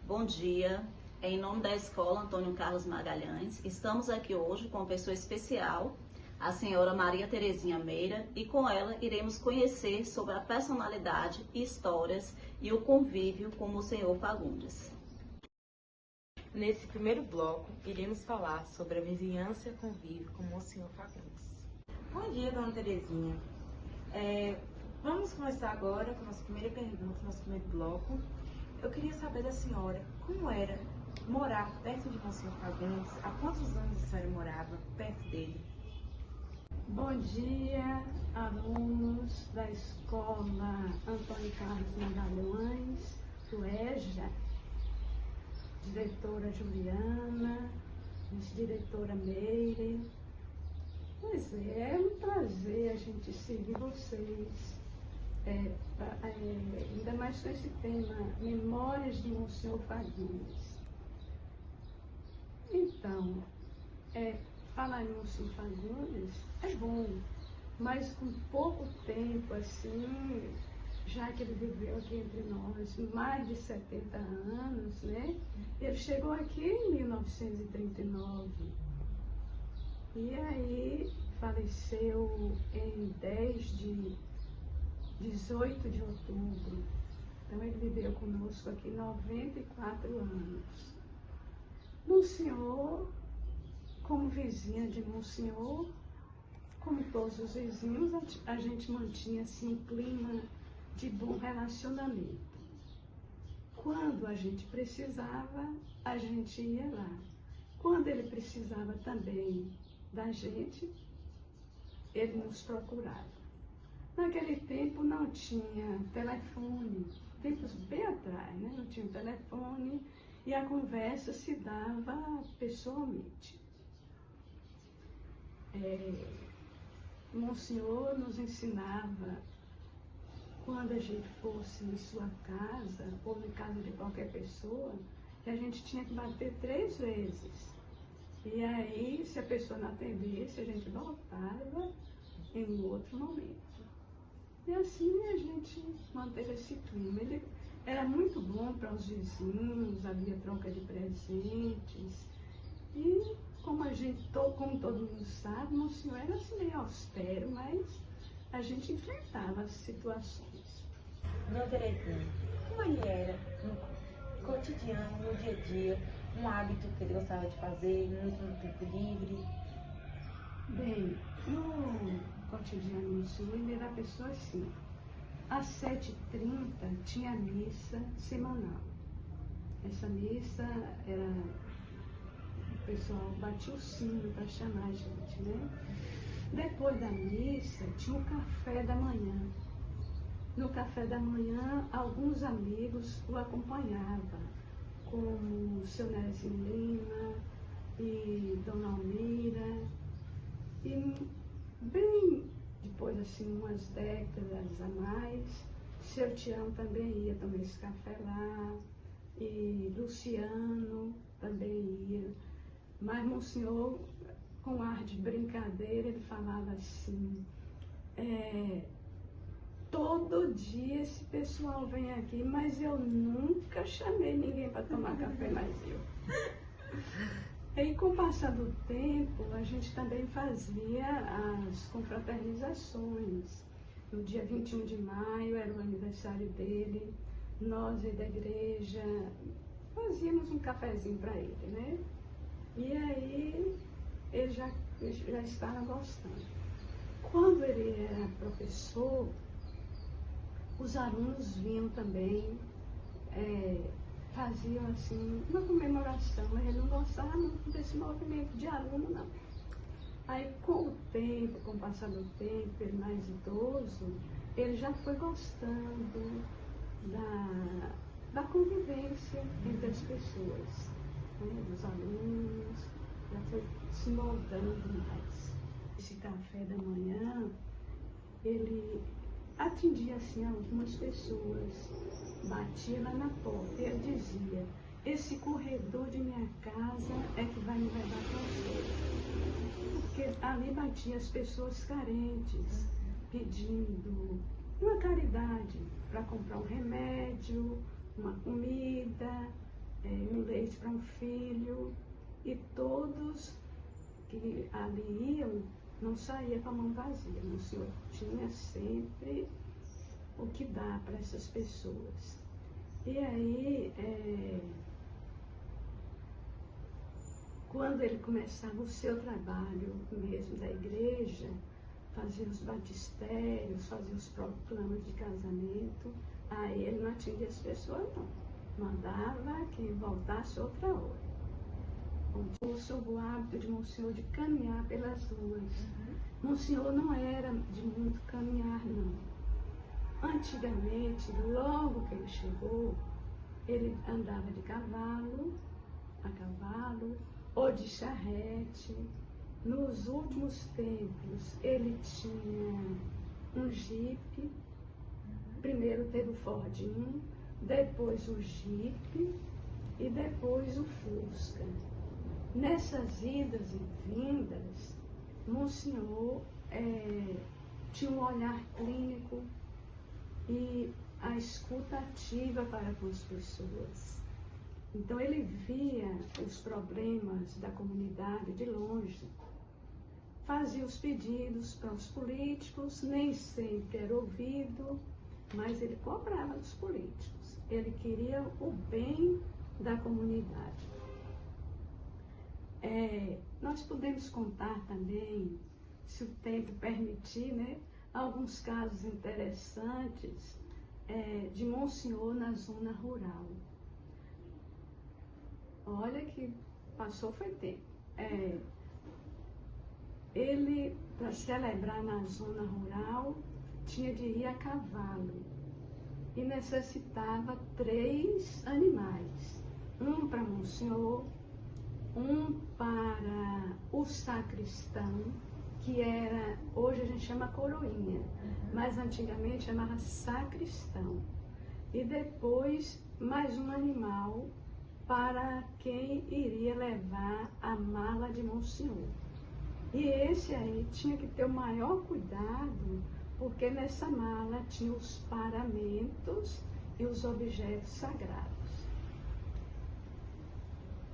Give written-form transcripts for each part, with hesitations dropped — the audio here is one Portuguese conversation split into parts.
Bom dia, em nome da Escola Antônio Carlos Magalhães, estamos aqui hoje com uma pessoa especial, a senhora Maria Terezinha Meira, e com ela iremos conhecer sobre a personalidade, histórias e o convívio com o senhor Fagundes. Nesse primeiro bloco, iremos falar sobre a vizinhança e convívio com o senhor Fagundes. Bom dia, dona Terezinha. Vamos começar agora com a nossa primeira pergunta, nosso primeiro bloco. Eu queria saber da senhora como era morar perto de Monsenhor Fagundes. Há quantos anos a senhora morava perto dele? Bom dia, alunos da Escola Antônio Carlos Magalhães, do EJA, diretora Juliana, vice-diretora Meire. Pois é um prazer a gente seguir vocês, ainda mais com esse tema, Memórias de Monsenhor Fagundes. Então, falar em Monsenhor Fagundes é bom, mas com pouco tempo, assim, já que ele viveu aqui entre nós mais de 70 anos, né? Ele chegou aqui em 1939 e aí faleceu em 18 de outubro. Então ele viveu conosco aqui 94 anos. Monsenhor, como vizinha de Monsenhor, como todos os vizinhos, a gente mantinha assim um clima de bom relacionamento. Quando a gente precisava, a gente ia lá. Quando ele precisava também da gente, ele nos procurava. Naquele tempo não tinha telefone, tempos bem atrás, né? Não tinha telefone e a conversa se dava pessoalmente. Monsenhor nos ensinava, quando a gente fosse em sua casa ou na casa de qualquer pessoa, que a gente tinha que bater 3 vezes. E aí, se a pessoa não atendesse, a gente voltava em outro momento. E assim a gente manteve esse clima. Ele era muito bom para os vizinhos, havia troca de presentes. E como todo mundo sabe, Monsenhor era assim meio austero, mas a gente enfrentava as situações. Dona Terezinha, como ele era no cotidiano, no dia a dia, um hábito que ele gostava de fazer, muito no tempo livre? Bem, no cotidiano Monsenhor, ele era a pessoa assim. Às 7h30 tinha a missa semanal. Essa missa era... O pessoal batia o sino para chamar a gente, né? Depois da missa, tinha o café da manhã. No café da manhã, alguns amigos o acompanhavam, como o seu Nezinho Lima e Dona Almira. E bem depois, assim, umas décadas a mais, seu Tião também ia tomar esse café lá, e Luciano também ia. Mas Monsenhor, com ar de brincadeira, ele falava assim, todo dia esse pessoal vem aqui, mas eu nunca chamei ninguém para tomar café, mas eu. E com o passar do tempo, a gente também fazia as confraternizações. No dia 21 de maio era o aniversário dele, nós da igreja fazíamos um cafezinho para ele, né? E aí ele já estava gostando. Quando ele era professor, os alunos vinham também, faziam assim uma comemoração, mas ele não gostava muito desse movimento de aluno, não. Aí com o tempo, com o passar do tempo, ele mais idoso, ele já foi gostando da convivência entre as pessoas, né, dos alunos, já foi se moldando mais. Esse café da manhã, ele atendia assim algumas pessoas, batia lá na porta e ele dizia, esse corredor de minha casa é que vai me levar para você. Porque ali batia as pessoas carentes, pedindo uma caridade para comprar um remédio, uma comida, um leite para um filho, e todos que ali iam não saía com a mão vazia. O Senhor tinha sempre o que dar para essas pessoas. E aí, quando ele começava o seu trabalho mesmo da igreja, fazia os batistérios, fazia os proclamas de casamento, aí ele não atingia as pessoas, não. Mandava que voltasse outra hora. Sob o hábito de Monsenhor de caminhar pelas ruas. Monsenhor não era de muito caminhar, não. Antigamente, logo que ele chegou, ele andava de cavalo, a cavalo, ou de charrete. Nos últimos tempos, ele tinha um jipe. Primeiro teve o Fordinho, depois o jipe e depois o Fusca. Nessas idas e vindas, Monsenhor tinha um olhar clínico e a escuta ativa para com as pessoas. Então ele via os problemas da comunidade de longe, fazia os pedidos para os políticos, nem sempre era ouvido, mas ele cobrava dos políticos. Ele queria o bem da comunidade. Nós podemos contar também, se o tempo permitir, né, alguns casos interessantes de Monsenhor na zona rural. Olha que passou foi tempo. Ele, para celebrar na zona rural, tinha de ir a cavalo e necessitava 3 animais. Um para Monsenhor, um para o sacristão, que era, hoje a gente chama coroinha, mas antigamente chamava sacristão. E depois mais um animal para quem iria levar a mala de Monsenhor. E esse aí tinha que ter o maior cuidado, porque nessa mala tinha os paramentos e os objetos sagrados.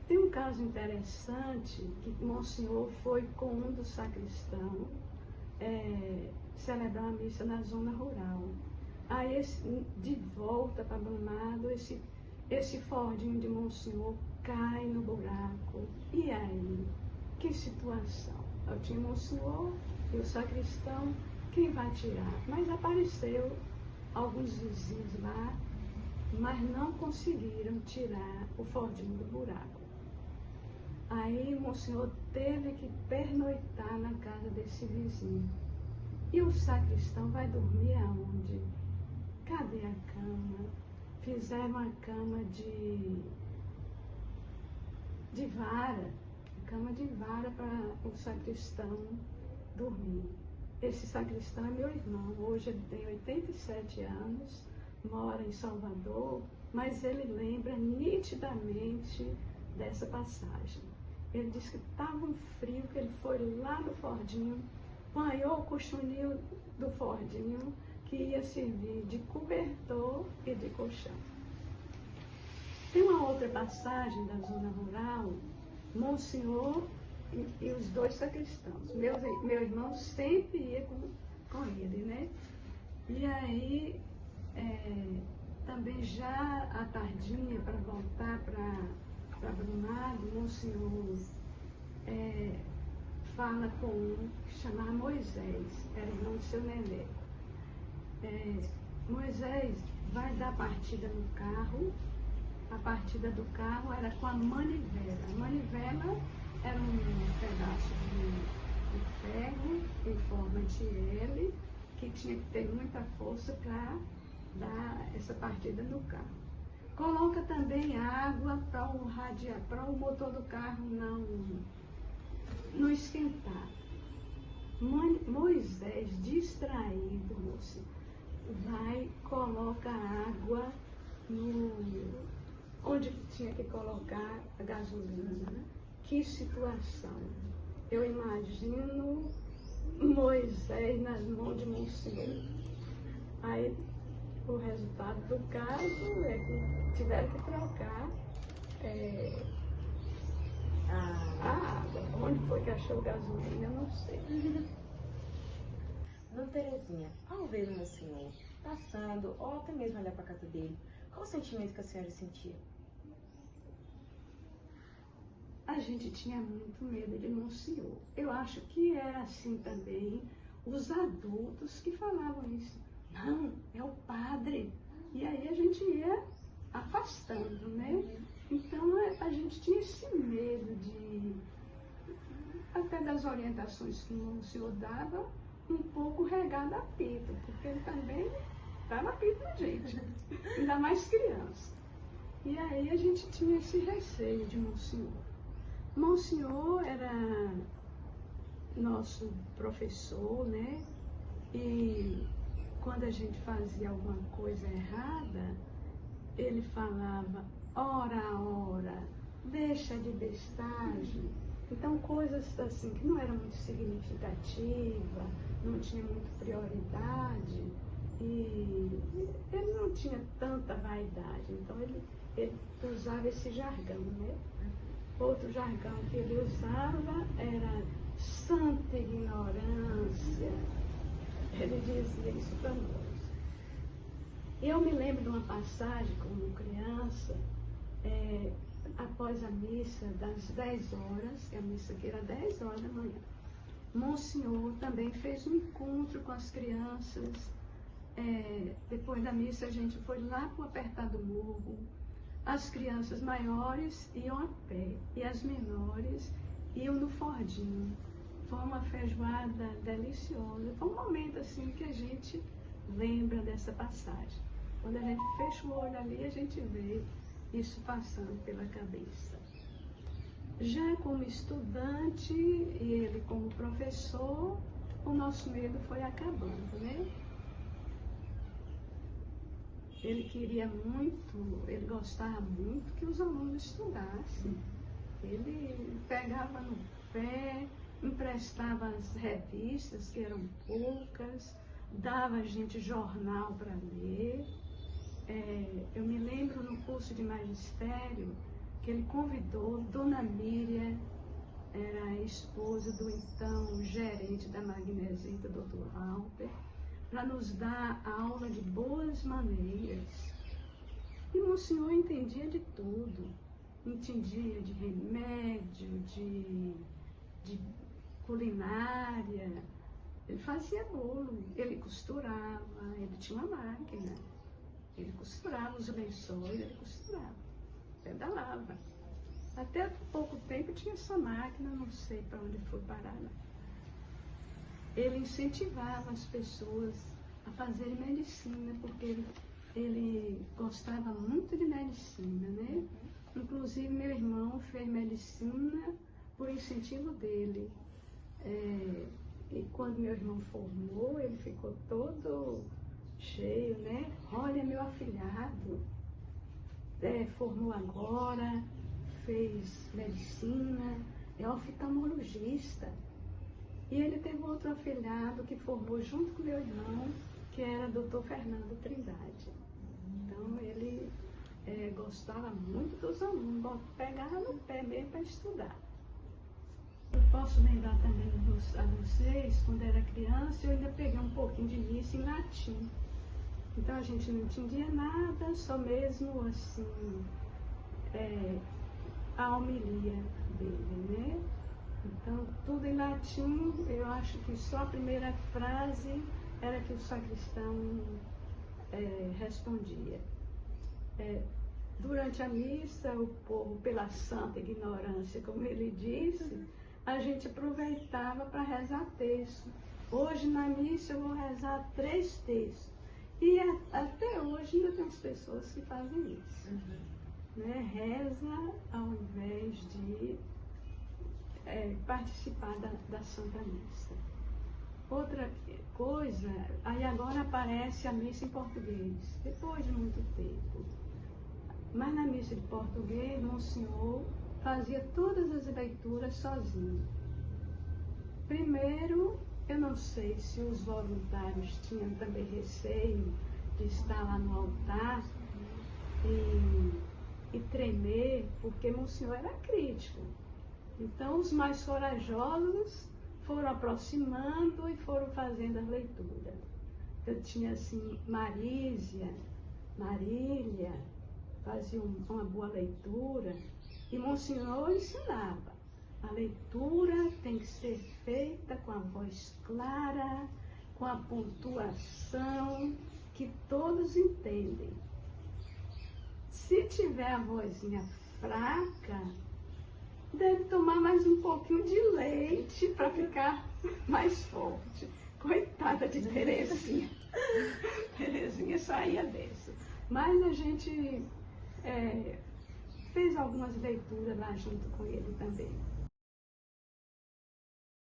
Tem um caso interessante que Monsenhor foi com um dos sacristãos celebrar a missa na zona rural. Aí, de volta para Brumado, esse Fordinho de Monsenhor cai no buraco. E aí? Que situação? Eu tinha Monsenhor e o sacristão, quem vai tirar? Mas apareceu alguns vizinhos lá, mas não conseguiram tirar o Fordinho do buraco. Aí Monsenhor teve que pernoitar na casa desse vizinho. E o sacristão vai dormir aonde? Cadê a cama? Fizeram uma cama de vara, cama de vara para o sacristão dormir. Esse sacristão é meu irmão, hoje ele tem 87 anos, mora em Salvador, mas ele lembra nitidamente dessa passagem. Ele disse que estava um frio, que ele foi lá no Fordinho, apanhou o cochonil do Fordinho, que ia servir de cobertor e de colchão. Tem uma outra passagem da zona rural, Monsenhor e os 2 sacristãos. Meu irmão sempre ia com ele, né? E aí, também já à tardinha, para voltar para Brumado, Monsenhor fala com um que chamava Moisés, era irmão do seu Nenê. Moisés vai dar partida no carro. A partida do carro era com a manivela. A manivela era um pedaço de ferro em forma de L, que tinha que ter muita força para dar essa partida no carro. Coloca também água para o motor do carro não esquentar. Moisés, distraído, moço, vai, coloca água onde tinha que colocar a gasolina. Que situação! Eu imagino Moisés nas mãos de Monsenhor. Aí o resultado do caso é que tiveram que trocar A água. Onde foi que achou gasolina, eu não sei. Dona Terezinha, ao ver o senhor passando, ou até mesmo olhar para a casa dele, qual o sentimento que a senhora sentia? A gente tinha muito medo de Monsenhor. Eu acho que era assim também os adultos que falavam isso. Não, é o padre. E aí a gente ia afastando, né? Então a gente tinha esse medo de, até das orientações que o Monsenhor dava, um pouco regado a pito, porque ele também dava pito na gente, ainda mais criança. E aí a gente tinha esse receio de Monsenhor. Monsenhor era nosso professor, né? E quando a gente fazia alguma coisa errada, ele falava, ora, deixa de bestagem. Então, coisas assim que não eram muito significativas, não tinha muita prioridade, e ele não tinha tanta vaidade, então ele usava esse jargão, né? Outro jargão que ele usava era santa ignorância. Ele dizia isso para nós. Eu me lembro de uma passagem, como criança, após a missa das 10 horas, que a missa aqui era 10 horas da manhã, Monsenhor também fez um encontro com as crianças. Depois da missa a gente foi lá para o Apertar do Morro. As crianças maiores iam a pé e as menores iam no Fordinho. Foi uma feijoada deliciosa. Foi um momento assim que a gente lembra dessa passagem. Quando a gente fecha o olho ali, a gente vê isso passando pela cabeça. Já como estudante e ele como professor, o nosso medo foi acabando, né? Ele queria muito, ele gostava muito que os alunos estudassem. Ele pegava no pé, emprestava as revistas, que eram poucas, dava a gente jornal para ler. Eu me lembro no curso de magistério que ele convidou Dona Miriam, era a esposa do então gerente da Magnesita, Dr. Walter, para nos dar aula de boas maneiras. E o Monsenhor entendia de tudo, entendia de remédio, de culinária. Ele fazia bolo, ele costurava, ele tinha uma máquina. Ele costurava os lençóis, ele costurava, pedalava. Até pouco tempo tinha essa máquina, não sei para onde foi parar, não. Ele incentivava as pessoas a fazerem medicina, porque ele gostava muito de medicina, né? Inclusive, meu irmão fez medicina por incentivo dele. E quando meu irmão formou, ele ficou todo cheio, né? Olha, meu afilhado, formou agora, fez medicina, é oftalmologista. E ele teve outro afilhado que formou junto com meu irmão, que era Dr. Fernando Trindade. Então, ele gostava muito dos alunos, pegava no pé mesmo para estudar. Eu posso lembrar também a vocês, quando era criança, eu ainda peguei um pouquinho de missa em latim. Então, a gente não entendia nada, só mesmo assim, a homilia dele, né? Então, tudo em latim. Eu acho que só a primeira frase era que o sacristão respondia. Durante a missa, o povo, pela santa ignorância, como ele disse, a gente aproveitava para rezar texto. Hoje, na missa, eu vou rezar 3 textos. E até hoje ainda tem as pessoas que fazem isso. Né? Reza ao invés de participar da Santa Missa. Outra coisa, aí agora aparece a missa em português, depois de muito tempo. Mas na missa de português, Monsenhor fazia todas as leituras sozinho. Primeiro, eu não sei se os voluntários tinham também receio de estar lá no altar e tremer, porque Monsenhor era crítico. Então, os mais corajosos foram aproximando e foram fazendo as leituras. Eu tinha, assim, Marília, fazia uma boa leitura, e Monsenhor ensinava. A leitura tem que ser feita com a voz clara, com a pontuação que todos entendem. Se tiver a vozinha fraca, deve tomar mais um pouquinho de leite para ficar mais forte. Coitada de Terezinha. Terezinha saía dessa. Mas a gente fez algumas leituras lá junto com ele também.